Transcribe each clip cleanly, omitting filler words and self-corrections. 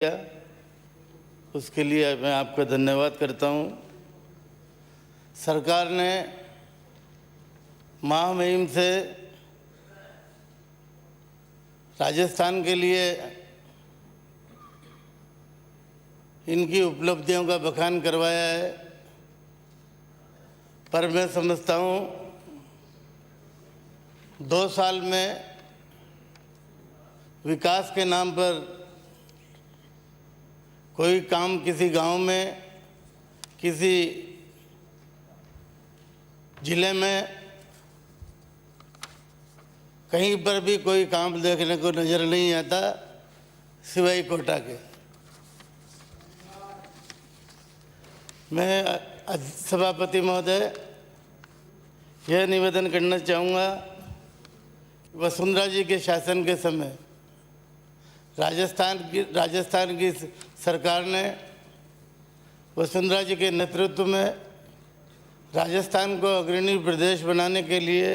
किया, उसके लिए मैं आपका धन्यवाद करता हूं। सरकार ने महामहिम से राजस्थान के लिए इनकी उपलब्धियों का बखान करवाया है, पर मैं समझता हूं 2 साल में विकास के नाम पर कोई काम किसी गांव में, किसी जिले में कहीं पर भी कोई काम देखने को नज़र नहीं आता सिवाय कोटा के। मैं सभापति महोदय यह निवेदन करना चाहूँगा, वसुंधरा जी के शासन के समय राजस्थान की सरकार ने वसुंधरा जी के नेतृत्व में राजस्थान को अग्रणी प्रदेश बनाने के लिए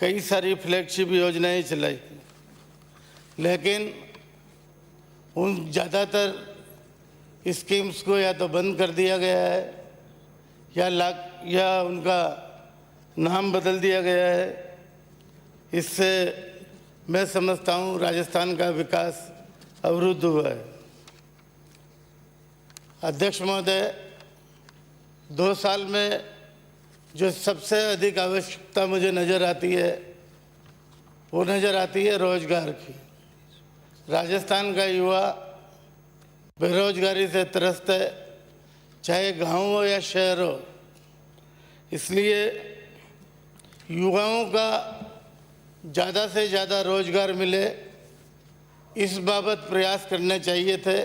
कई सारी फ्लैगशिप योजनाएं चलाई, लेकिन उन ज़्यादातर स्कीम्स को या तो बंद कर दिया गया है या उनका नाम बदल दिया गया है। इससे मैं समझता हूँ राजस्थान का विकास अवरुद्ध हुआ है। अध्यक्ष महोदय, 2 साल में जो सबसे अधिक आवश्यकता मुझे नज़र आती है वो नज़र आती है रोजगार की। राजस्थान का युवा बेरोजगारी से त्रस्त है, चाहे गांव हो या शहर हो। इसलिए युवाओं का ज़्यादा से ज़्यादा रोजगार मिले, इस बाबत प्रयास करने चाहिए थे,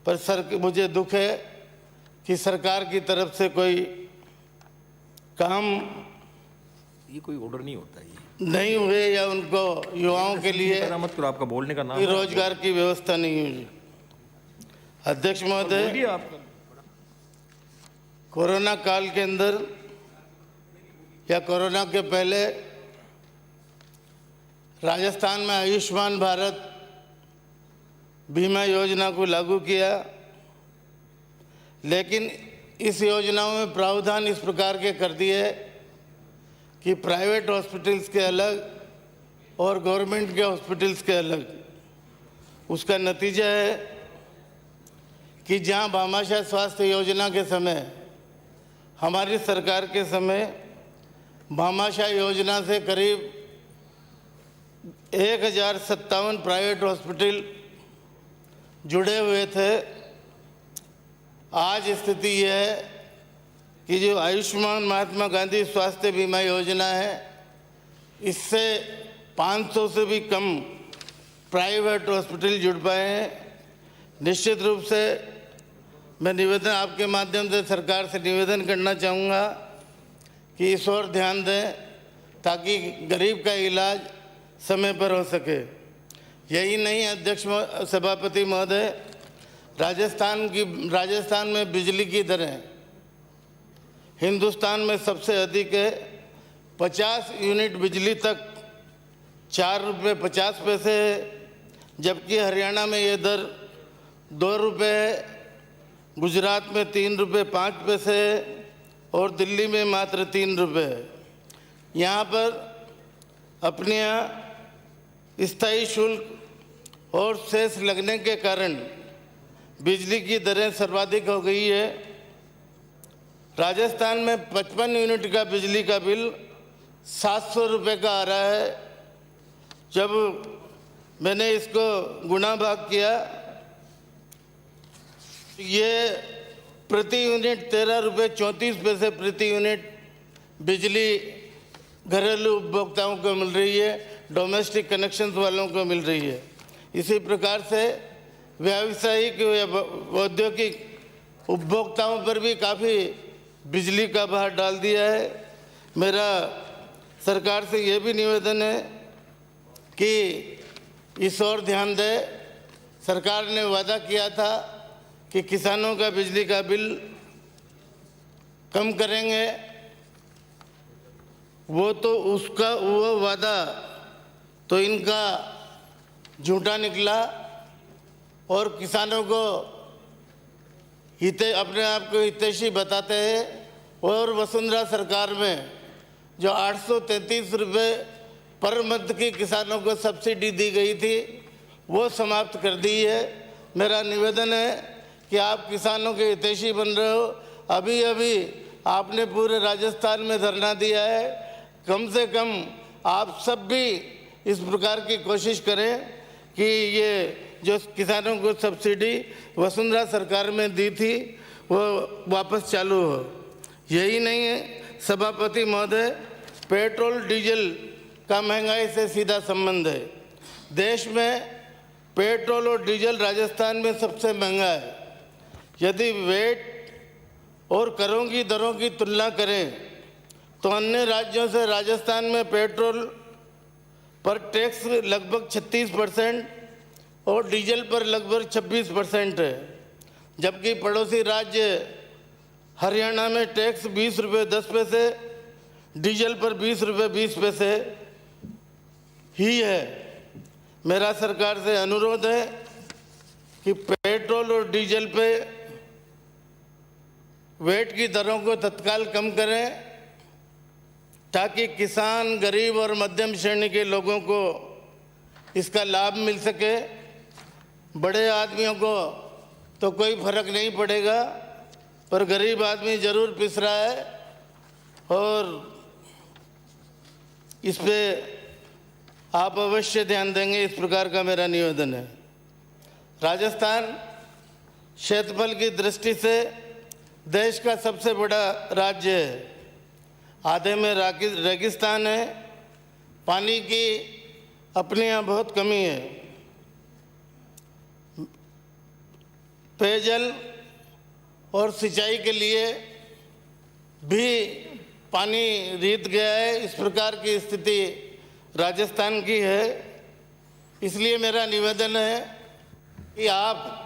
पर मुझे दुख है कि सरकार की तरफ से कोई काम ये कोई ऑर्डर नहीं होता है, नहीं हुए या उनको युवाओं के लिए मत करो, आपका बोलने का नाम रोजगार की व्यवस्था नहीं हुई। अध्यक्ष महोदय, कोरोना काल के अंदर या कोरोना के पहले राजस्थान में आयुष्मान भारत बीमा योजना को लागू किया, लेकिन इस योजनाओं में प्रावधान इस प्रकार के कर दिए कि प्राइवेट हॉस्पिटल्स के अलग और गवर्नमेंट के हॉस्पिटल्स के अलग। उसका नतीजा है कि जहां भामाशाह स्वास्थ्य योजना के समय, हमारी सरकार के समय भामाशाह योजना से करीब 1057 प्राइवेट हॉस्पिटल जुड़े हुए थे, आज स्थिति यह है कि जो आयुष्मान महात्मा गांधी स्वास्थ्य बीमा योजना है, इससे 500 से भी कम प्राइवेट हॉस्पिटल जुड़ पाए हैं। निश्चित रूप से मैं आपके माध्यम से सरकार से निवेदन करना चाहूँगा कि इस ओर ध्यान दें ताकि गरीब का इलाज समय पर हो सके। यही नहीं अध्यक्ष सभापति महोदय, राजस्थान में बिजली की दरें हिंदुस्तान में सबसे अधिक है। 50 यूनिट बिजली तक 4 रुपये 50 पैसे है, जबकि हरियाणा में ये दर 2 रुपये है, गुजरात में 3 रुपये 5 पैसे है और दिल्ली में मात्र 3 रुपये है। यहाँ पर अपने यहाँ स्थायी शुल्क और सेस लगने के कारण बिजली की दरें सर्वाधिक हो गई है। राजस्थान में 55 यूनिट का बिजली का बिल 700 रुपये का आ रहा है। जब मैंने इसको गुणा भाग किया, ये प्रति यूनिट 13 रुपये 34 पैसे प्रति यूनिट बिजली घरेलू उपभोक्ताओं को मिल रही है, डोमेस्टिक कनेक्शंस वालों को मिल रही है। इसी प्रकार से व्यावसायिक या औद्योगिक उपभोक्ताओं पर भी काफ़ी बिजली का भार डाल दिया है। मेरा सरकार से ये भी निवेदन है कि इस ओर ध्यान दे। सरकार ने वादा किया था कि किसानों का बिजली का बिल कम करेंगे, वो वादा तो इनका झूठा निकला। और किसानों को अपने आप को हितैषी बताते हैं। और वसुंधरा सरकार में जो 833 रुपये पर मंथ की किसानों को सब्सिडी दी गई थी वो समाप्त कर दी है। मेरा निवेदन है कि आप किसानों के हितैषी बन रहे हो। अभी अभी आपने पूरे राजस्थान में धरना दिया है, कम से कम आप सब भी इस प्रकार की कोशिश करें कि ये जो किसानों को सब्सिडी वसुंधरा सरकार में दी थी वो वापस चालू हो। यही नहीं है सभापति महोदय, पेट्रोल डीजल का महंगाई से सीधा संबंध है। देश में पेट्रोल और डीजल राजस्थान में सबसे महंगा है। यदि वेट और करों की दरों की तुलना करें तो अन्य राज्यों से राजस्थान में पेट्रोल पर टैक्स लगभग 36% और डीजल पर लगभग 26% है, जबकि पड़ोसी राज्य हरियाणा में टैक्स 20 रुपये 10 पैसे, डीजल पर 20 रुपये 20 पैसे ही है। मेरा सरकार से अनुरोध है कि पेट्रोल और डीजल पे वेट की दरों को तत्काल कम करें ताकि किसान, गरीब और मध्यम श्रेणी के लोगों को इसका लाभ मिल सके। बड़े आदमियों को तो कोई फर्क नहीं पड़ेगा, पर गरीब आदमी जरूर पिस रहा है और इस पे आप अवश्य ध्यान देंगे, इस प्रकार का मेरा निवेदन है। राजस्थान क्षेत्रफल की दृष्टि से देश का सबसे बड़ा राज्य है। आधे में रेगिस्तान है, पानी की अपने यहाँ बहुत कमी है। पेयजल और सिंचाई के लिए भी पानी रीत गया है। इस प्रकार की स्थिति राजस्थान की है। इसलिए मेरा निवेदन है कि आप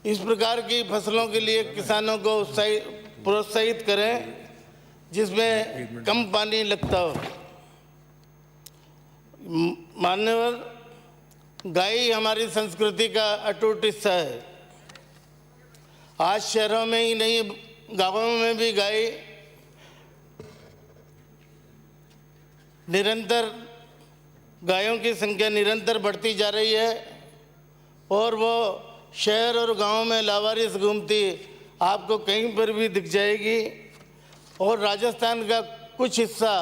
इस प्रकार की फसलों के लिए किसानों को प्रोत्साहित करें जिसमें कम पानी लगता हो। मान्यवर, गाय हमारी संस्कृति का अटूट हिस्सा है। आज शहरों में ही नहीं, गांवों में भी गाय निरंतर, गायों की संख्या निरंतर बढ़ती जा रही है और वो शहर और गांव में लावारिस घूमती आपको कहीं पर भी दिख जाएगी। और राजस्थान का कुछ हिस्सा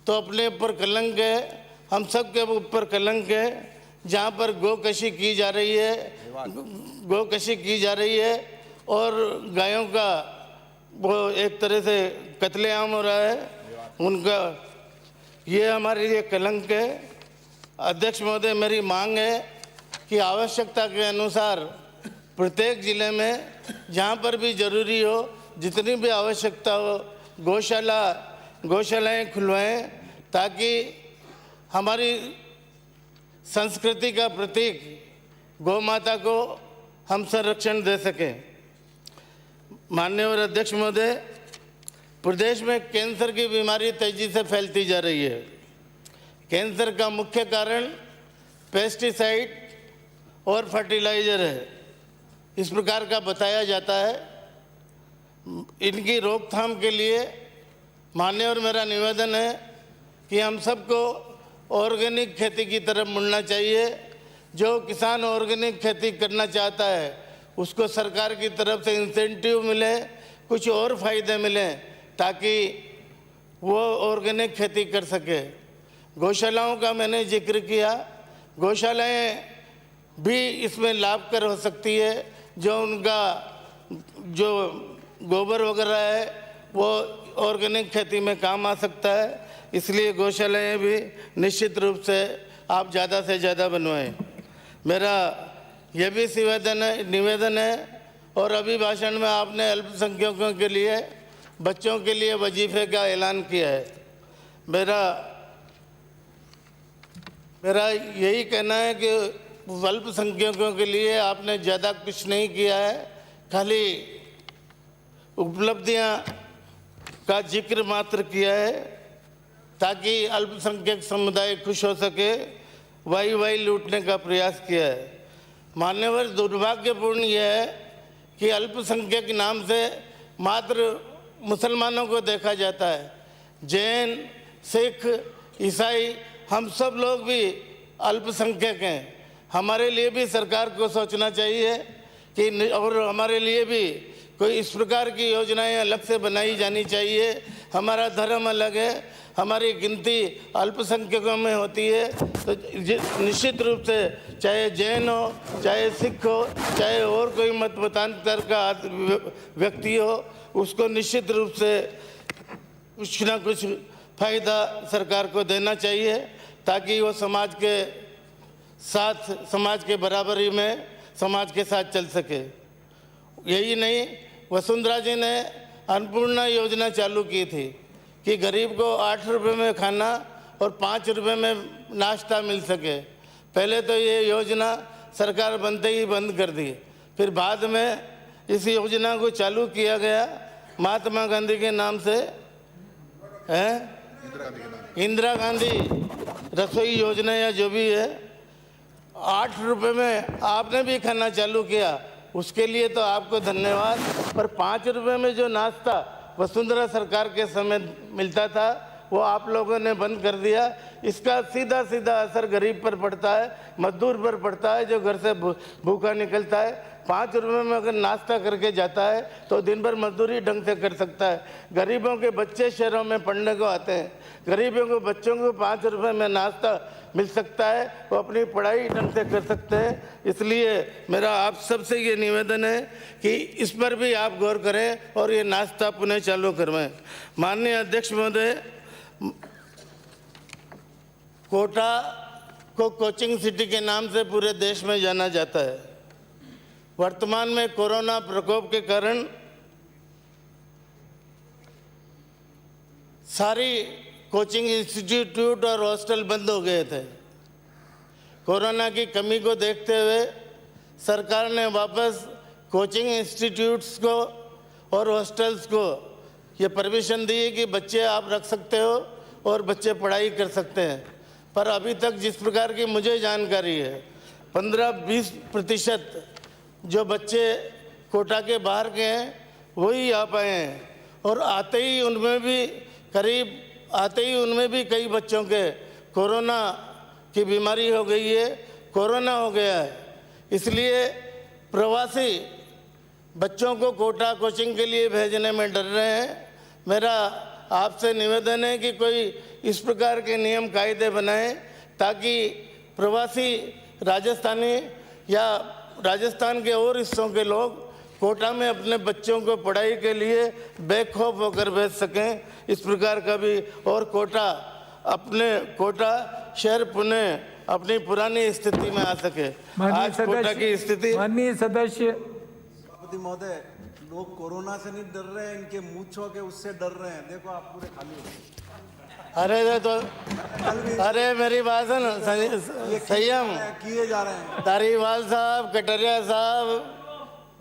तो अपने ऊपर कलंक है, हम सब के ऊपर कलंक है, जहाँ पर गोकशी की जा रही है और गायों का वो एक तरह से कत्लेआम हो रहा है उनका। ये हमारे लिए कलंक है। अध्यक्ष महोदय, मेरी मांग है कि आवश्यकता के अनुसार प्रत्येक जिले में जहाँ पर भी जरूरी हो, जितनी भी आवश्यकता हो, गौशालाएं खुलवाएं ताकि हमारी संस्कृति का प्रतीक गौ माता को हम संरक्षण दे सकें। माननीय अध्यक्ष महोदय, प्रदेश में कैंसर की बीमारी तेजी से फैलती जा रही है। कैंसर का मुख्य कारण पेस्टिसाइड और फर्टिलाइज़र है, इस प्रकार का बताया जाता है। इनकी रोकथाम के लिए माननीय और मेरा निवेदन है कि हम सबको ऑर्गेनिक खेती की तरफ मुड़ना चाहिए। जो किसान ऑर्गेनिक खेती करना चाहता है उसको सरकार की तरफ से इंसेंटिव मिले, कुछ और फायदे मिलें ताकि वो ऑर्गेनिक खेती कर सके। गौशालाओं का मैंने जिक्र किया, गौशालाएं भी इसमें लाभकर हो सकती है। जो उनका जो गोबर वगैरह है वो ऑर्गेनिक खेती में काम आ सकता है। इसलिए गौशालाएं भी निश्चित रूप से आप ज़्यादा से ज़्यादा बनवाएं। मेरा यह भी निवेदन है और अभी भाषण में आपने अल्पसंख्यकों के लिए, बच्चों के लिए वजीफे का ऐलान किया है। मेरा यही कहना है कि अल्पसंख्यकों के लिए आपने ज़्यादा कुछ नहीं किया है, खाली उपलब्धियां का जिक्र मात्र किया है ताकि अल्पसंख्यक समुदाय खुश हो सके। वाई लूटने का प्रयास किया है। मान्यवर, दुर्भाग्यपूर्ण यह है कि अल्पसंख्यक के नाम से मात्र मुसलमानों को देखा जाता है। जैन, सिख, ईसाई, हम सब लोग भी अल्पसंख्यक हैं। हमारे लिए भी सरकार को सोचना चाहिए कि और हमारे लिए भी कोई इस प्रकार की योजनाएं अलग से बनाई जानी चाहिए। हमारा धर्म अलग है, हमारी गिनती अल्पसंख्यकों में होती है, तो निश्चित रूप से चाहे जैन हो, चाहे सिख हो, चाहे और कोई मत मतांतर का व्यक्ति हो, उसको निश्चित रूप से कुछ ना कुछ फायदा सरकार को देना चाहिए, ताकि वो समाज के साथ, समाज के बराबरी में समाज के साथ चल सके। यही नहीं, वसुंधरा जी ने अन्नपूर्णा योजना चालू की थी कि गरीब को 8 रुपये में खाना और 5 रुपये में नाश्ता मिल सके। पहले तो ये योजना सरकार बनते ही बंद कर दी, फिर बाद में इस योजना को चालू किया गया महात्मा गांधी के नाम से, है इंदिरा गांधी रसोई योजना या जो भी है। 8 रुपये में आपने भी खाना चालू किया, उसके लिए तो आपको धन्यवाद। पर 5 रुपये में जो नाश्ता वसुंधरा सरकार के समय मिलता था, वो आप लोगों ने बंद कर दिया। इसका सीधा सीधा असर गरीब पर पड़ता है, मजदूर पर पड़ता है, जो घर से भूखा निकलता है। 5 रुपये में अगर नाश्ता करके जाता है तो दिन भर मजदूरी ढंग से कर सकता है। गरीबों के बच्चे शहरों में पढ़ने को आते हैं, गरीबों के बच्चों को 5 रुपये में नाश्ता मिल सकता है, वो अपनी पढ़ाई ढंग से कर सकते हैं। इसलिए मेरा आप सबसे ये निवेदन है कि इस पर भी आप गौर करें और ये नाश्ता पुनः चालू करवाएं। माननीय अध्यक्ष महोदय, कोटा को कोचिंग सिटी के नाम से पूरे देश में जाना जाता है। वर्तमान में कोरोना प्रकोप के कारण सारी कोचिंग इंस्टीट्यूट और हॉस्टल बंद हो गए थे। कोरोना की कमी को देखते हुए सरकार ने वापस कोचिंग इंस्टीट्यूट्स को और हॉस्टल्स को ये परमिशन दी है कि बच्चे आप रख सकते हो और बच्चे पढ़ाई कर सकते हैं। पर अभी तक जिस प्रकार की मुझे जानकारी है, 15-20% जो बच्चे कोटा के बाहर के हैं वही आ पाए हैं, और आते ही उनमें भी कई बच्चों के कोरोना की बीमारी हो गई है, कोरोना हो गया है। इसलिए प्रवासी बच्चों को कोटा कोचिंग के लिए भेजने में डर रहे हैं। मेरा आपसे निवेदन है कि कोई इस प्रकार के नियम कायदे बनाएं ताकि प्रवासी राजस्थानी या राजस्थान के और हिस्सों के लोग कोटा में अपने बच्चों को पढ़ाई के लिए बेखौफ होकर भेज सकें। इस प्रकार का भी, और कोटा शहर पुनः अपनी पुरानी स्थिति में आ सके। आज कोटा की स्थिति, माननीय सदस्य सभापति महोदय, लोग कोरोना से नहीं डर रहे हैं, इनके मूंछों के उससे डर रहे हैं। देखो आप पूरे खाली हो। अरे मेरी बात सुन, संयम किए जा रहे हैं। तारीवाल साहब, कटरिया साहब,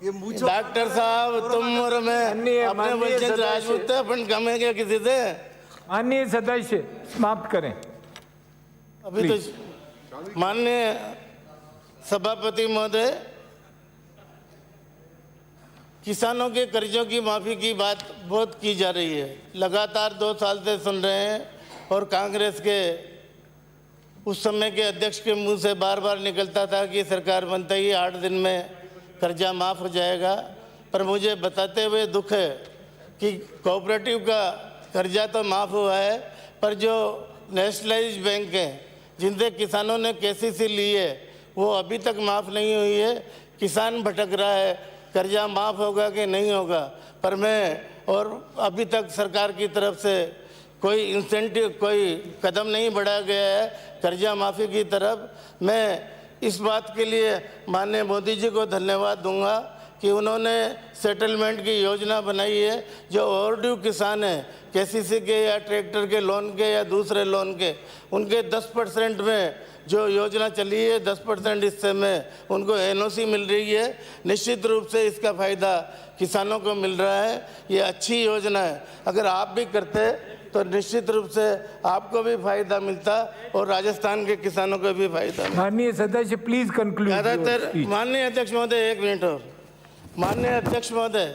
ये मूंछों, डॉक्टर साहब, तुम और मैं अपने वंचित राजपूत थे, अपन कम है क्या किसी से? माननीय सदस्य समाप्त करें। अभी तो माननीय सभापति महोदय, किसानों के कर्जों की माफ़ी की बात बहुत की जा रही है, लगातार 2 साल से सुन रहे हैं, और कांग्रेस के उस समय के अध्यक्ष के मुंह से बार बार निकलता था कि सरकार बनते ही 8 दिन में कर्जा माफ़ हो जाएगा। पर मुझे बताते हुए दुख है कि कोऑपरेटिव का कर्जा तो माफ़ हुआ है, पर जो नेशनलाइज्ड बैंक हैं जिनसे किसानों ने केसीसी ली है, वो अभी तक माफ़ नहीं हुई है। किसान भटक रहा है, कर्जा माफ़ होगा कि नहीं होगा। पर अभी तक सरकार की तरफ से कोई इंसेंटिव, कोई कदम नहीं बढ़ाया गया है कर्जा माफ़ी की तरफ। मैं इस बात के लिए माननीय मोदी जी को धन्यवाद दूंगा कि उन्होंने सेटलमेंट की योजना बनाई है। जो ओवरड्यू किसान हैं, केसीसी के या ट्रैक्टर के लोन के या दूसरे लोन के, उनके 10% में जो योजना चली है 10% हिस्से में उनको एनओसी मिल रही है। निश्चित रूप से इसका फ़ायदा किसानों को मिल रहा है। ये अच्छी योजना है। अगर आप भी करते तो निश्चित रूप से आपको भी फायदा मिलता और राजस्थान के किसानों को भी फायदा मिलता। माननीय सदस्य प्लीज कंक्लूड। ज़्यादातर माननीय अध्यक्ष महोदय, एक मिनट और। माननीय अध्यक्ष महोदय,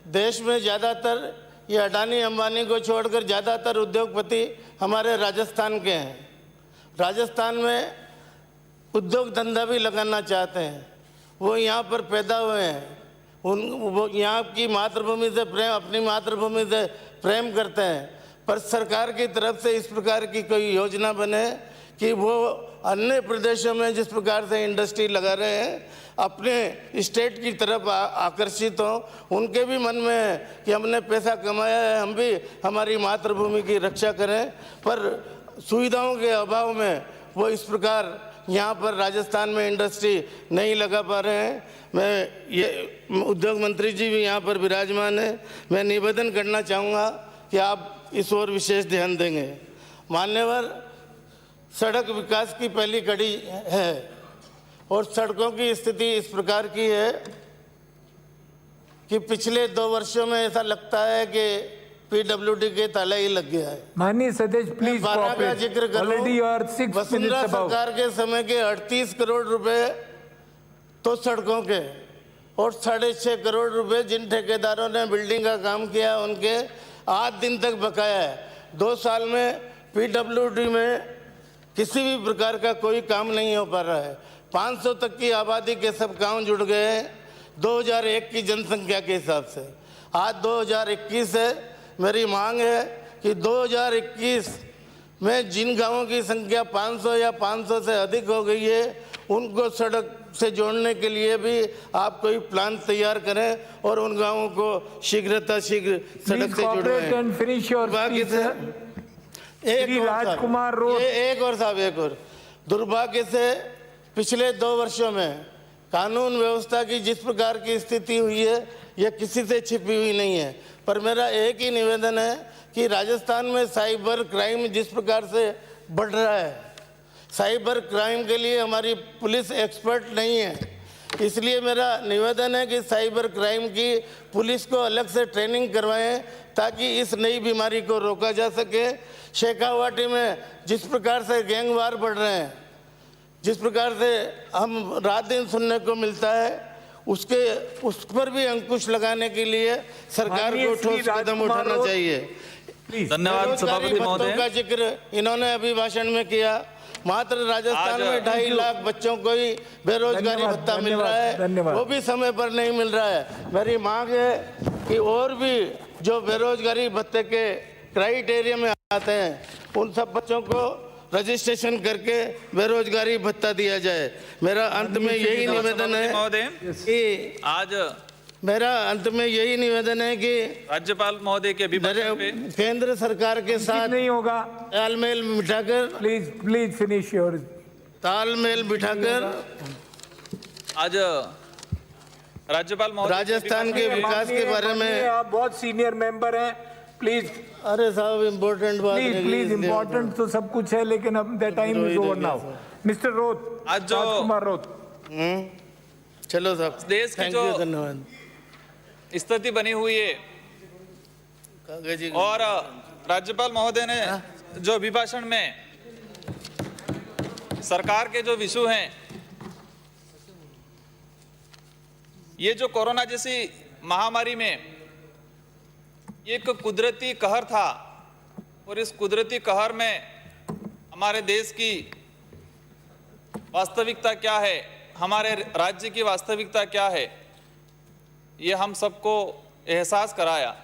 देश में ज़्यादातर ये अडानी अंबानी को छोड़कर ज़्यादातर उद्योगपति हमारे राजस्थान के हैं। राजस्थान में उद्योग धंधा भी लगाना चाहते हैं। वो यहाँ पर पैदा हुए हैं। वो यहाँ की मातृभूमि से प्रेम, अपनी मातृभूमि से प्रेम करते हैं। पर सरकार की तरफ से इस प्रकार की कोई योजना बने कि वो अन्य प्रदेशों में जिस प्रकार से इंडस्ट्री लगा रहे हैं अपने स्टेट की तरफ आकर्षित हों। उनके भी मन में है कि हमने पैसा कमाया है, हम भी हमारी मातृभूमि की रक्षा करें। पर सुविधाओं के अभाव में वो इस प्रकार यहाँ पर राजस्थान में इंडस्ट्री नहीं लगा पा रहे हैं। मैं ये उद्योग मंत्री जी भी यहाँ पर विराजमान है। मैं निवेदन करना चाहूँगा कि आप इस ओर विशेष ध्यान देंगे। मान्यवर, सड़क विकास की पहली कड़ी है और सड़कों की स्थिति इस प्रकार की है कि पिछले 2 वर्षों में ऐसा लगता है कि पीडब्ल्यूडी के ताला ही लग गया है। माननीय सदस्य प्लीज बारह का जिक्र करूं। Already you are 6 Vasundhara minutes about. सरकार के समय के 38 करोड़ रुपए तो सड़कों के और 6.5 करोड़ रुपए जिन ठेकेदारों ने बिल्डिंग का काम किया उनके आज दिन तक बकाया है। 2 साल में पीडब्ल्यूडी में किसी भी प्रकार का कोई काम नहीं हो पा रहा है। 500 तक की आबादी के सब गांव जुड़ गए हैं 2001 की जनसंख्या के हिसाब से। आज 2021 है। मेरी मांग है कि 2021 में जिन गांवों की संख्या 500 या 500 से अधिक हो गई है उनको सड़क से जोड़ने के लिए भी आप कोई प्लान तैयार करें और उन गांवों को शीघ्रता शीघ्र सड़क से जुड़वाएं। बाकी से राजकुमार रोड, एक और साहब, एक और दुर्भाग्य से पिछले 2 वर्षों में कानून व्यवस्था की जिस प्रकार की स्थिति हुई है यह किसी से छिपी हुई नहीं है। पर मेरा एक ही निवेदन है कि राजस्थान में साइबर क्राइम जिस प्रकार से बढ़ रहा है, साइबर क्राइम के लिए हमारी पुलिस एक्सपर्ट नहीं है। इसलिए मेरा निवेदन है कि साइबर क्राइम की पुलिस को अलग से ट्रेनिंग करवाएं ताकि इस नई बीमारी को रोका जा सके। शेखावाटी में जिस प्रकार से गैंगवार बढ़ रहे हैं, जिस प्रकार से हम रात दिन सुनने को मिलता है, उस पर भी अंकुश लगाने के लिए सरकार को ठोस कदम उठाना चाहिए। धन्यवाद सभापति महोदय का जिक्र इन्होंने अभी भाषण में किया। मात्र राजस्थान में 2.5 लाख बच्चों को ही बेरोजगारी भत्ता मिल रहा है, वो भी समय पर नहीं मिल रहा है। मेरी मांग है कि और भी जो बेरोजगारी भत्ते के क्राइटेरिया में आते हैं उन सब बच्चों को रजिस्ट्रेशन करके बेरोजगारी भत्ता दिया जाए। मेरा अंत में यही निवेदन है कि आज राज्यपाल महोदय के अभिभाषण पे केंद्र सरकार के साथ नहीं होगा। तालमेल बिठाकर प्लीज फिनिश योर। तालमेल बिठाकर आज राज्यपाल महोदय राजस्थान के विकास के बारे में। आप बहुत सीनियर मेंबर हैं, प्लीज। अरे साहब इम्पोर्टेंट बात है। प्लीज इम्पोर्टेंट तो सब कुछ है लेकिन अब the time is over now. Mister Roth, आज जो राजकुमार रोत। चलो साहब, देश की जो धन्यवाद। स्थिति बनी हुई है और राज्यपाल महोदय ने जो अभिभाषण में सरकार के जो विषय हैं, ये जो कोरोना जैसी महामारी में एक कुदरती कहर था और इस कुदरती कहर में हमारे देश की वास्तविकता क्या है, हमारे राज्य की वास्तविकता क्या है, ये हम सबको एहसास कराया।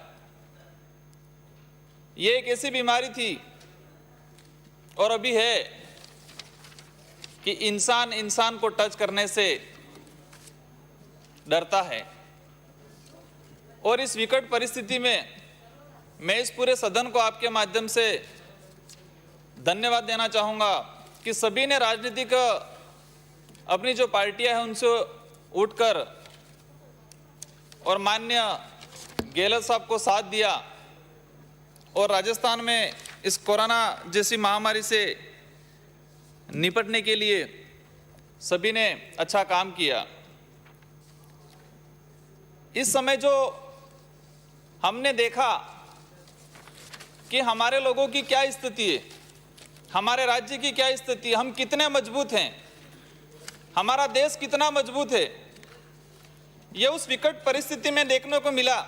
ये एक ऐसी बीमारी थी और अभी है कि इंसान इंसान को टच करने से डरता है। और इस विकट परिस्थिति में मैं इस पूरे सदन को आपके माध्यम से धन्यवाद देना चाहूँगा कि सभी ने राजनीतिक अपनी जो पार्टियां हैं उनसे उठकर और माननीय गहलोत साहब को साथ दिया और राजस्थान में इस कोरोना जैसी महामारी से निपटने के लिए सभी ने अच्छा काम किया। इस समय जो हमने देखा कि हमारे लोगों की क्या स्थिति है, हमारे राज्य की क्या स्थिति है, हम कितने मजबूत हैं, हमारा देश कितना मजबूत है, ये उस विकट परिस्थिति में देखने को मिला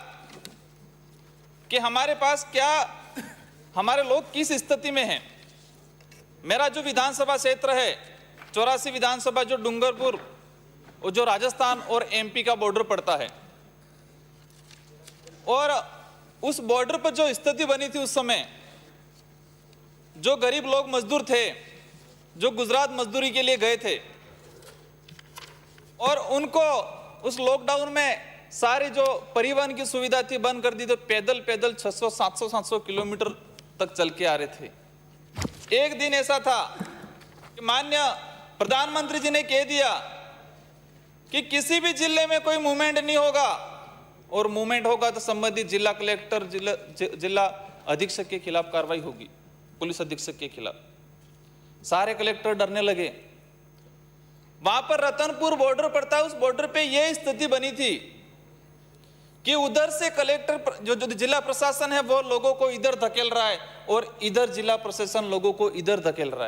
कि हमारे पास क्या, हमारे लोग किस स्थिति में हैं। मेरा जो विधानसभा क्षेत्र है 84 विधानसभा, जो डूंगरपुर और जो राजस्थान और एमपी का बॉर्डर पड़ता है, और उस बॉर्डर पर जो स्थिति बनी थी उस समय, जो गरीब लोग मजदूर थे, जो गुजरात मजदूरी के लिए गए थे, और उनको उस लॉकडाउन में सारी जो परिवहन की सुविधा थी बंद कर दी, तो पैदल पैदल 600-700 किलोमीटर तक चल के आ रहे थे। एक दिन ऐसा था कि माननीय प्रधानमंत्री जी ने कह दिया कि किसी भी जिले में कोई मूवमेंट नहीं होगा, और मूवमेंट होगा तो संबंधित जिला कलेक्टर, जिला अधीक्षक के खिलाफ कार्रवाई होगी, पुलिस अधीक्षक के खिलाफ। सारे कलेक्टर डरने लगे। वहां पर रतनपुर बॉर्डर पड़ता है, उस बॉर्डर पे ये स्थिति बनी थी कि उधर से कलेक्टर, जो जिला प्रशासन है, वो लोगों को इधर धकेल रहा है, और इधर जिला प्रशासन लोगों को इधर धकेल रहा है।